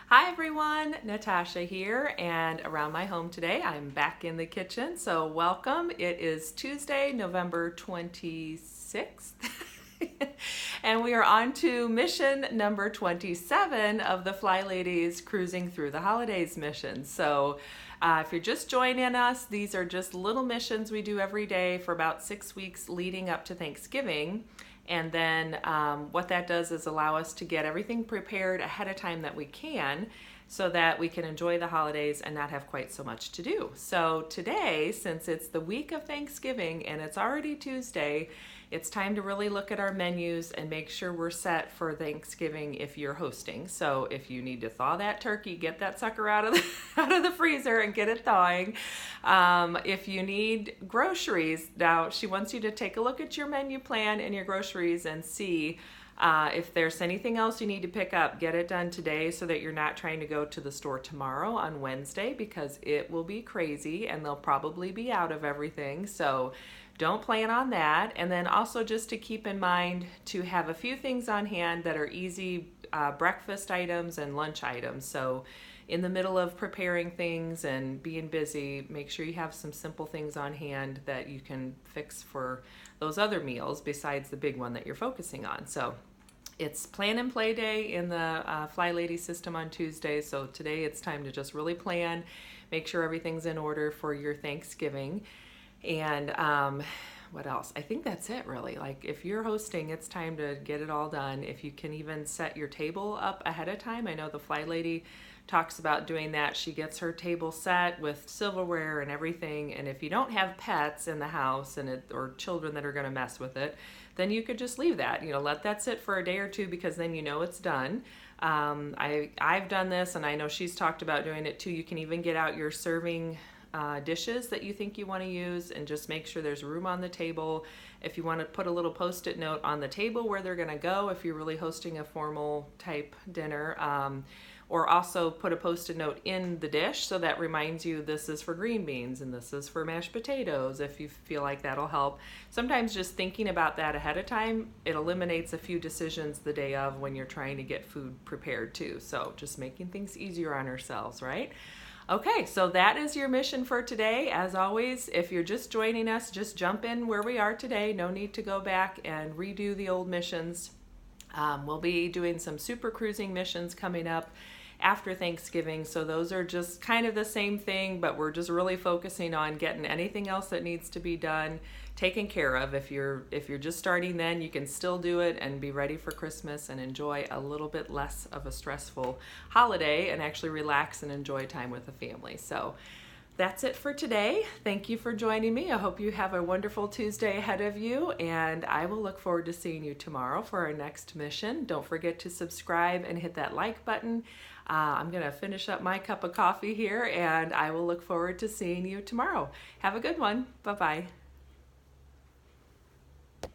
Hi everyone, Natasha here, and around my home today. I'm back in the kitchen, so welcome. It is Tuesday, November 26th, and we are on to mission number 27 of the Fly Ladies Cruising Through the Holidays mission. So if you're just joining us, these are just little missions we do every day for about 6 weeks leading up to Thanksgiving. And then what that does is allow us to get everything prepared ahead of time that we can so that we can enjoy the holidays and not have quite so much to do. So today, since it's the week of Thanksgiving and it's already Tuesday, it's time to really look at our menus and make sure we're set for Thanksgiving if you're hosting. So if you need to thaw that turkey, get that sucker out of out of the freezer and get it thawing. If you need groceries, now she wants you to take a look at your menu plan and your groceries and see if there's anything else you need to pick up, get it done today so that you're not trying to go to the store tomorrow on Wednesday, because it will be crazy and they'll probably be out of everything. So don't plan on that. And then also just to keep in mind to have a few things on hand that are easy breakfast items and lunch items. So in the middle of preparing things and being busy, make sure you have some simple things on hand that you can fix for those other meals besides the big one that you're focusing on. So it's plan and play day in the Fly Lady system on Tuesday. So today it's time to just really plan, make sure everything's in order for your Thanksgiving. And what else? I think that's it really. Like if you're hosting, it's time to get it all done. If you can even set your table up ahead of time. I know the Fly Lady talks about doing that. She gets her table set with silverware and everything. And if you don't have pets in the house or children that are going to mess with it, then you could just leave that. Let that sit for a day or two, because then it's done. I've done this, and I know she's talked about doing it too. You can even get out your serving dishes that you think you want to use and just make sure there's room on the table. If you want to put a little post-it note on the table where they're going to go, if you're really hosting a formal type dinner, or also put a post-it note in the dish so that reminds you this is for green beans and this is for mashed potatoes, if you feel like that'll help. Sometimes just thinking about that ahead of time, it eliminates a few decisions the day of when you're trying to get food prepared too. So just making things easier on ourselves, right? Okay, so that is your mission for today. As always, if you're just joining us, just jump in where we are today. No need to go back and redo the old missions. We'll be doing some super cruising missions coming up after Thanksgiving, so those are just kind of the same thing, but we're just really focusing on getting anything else that needs to be done taken care of. If you're just starting, then you can still do it and be ready for Christmas and enjoy a little bit less of a stressful holiday and actually relax and enjoy time with the family. So that's it for today. Thank you for joining me. I hope you have a wonderful Tuesday ahead of you, and I will look forward to seeing you tomorrow for our next mission. Don't forget to subscribe and hit that like button. I'm going to finish up my cup of coffee here, and I will look forward to seeing you tomorrow. Have a good one. Bye-bye.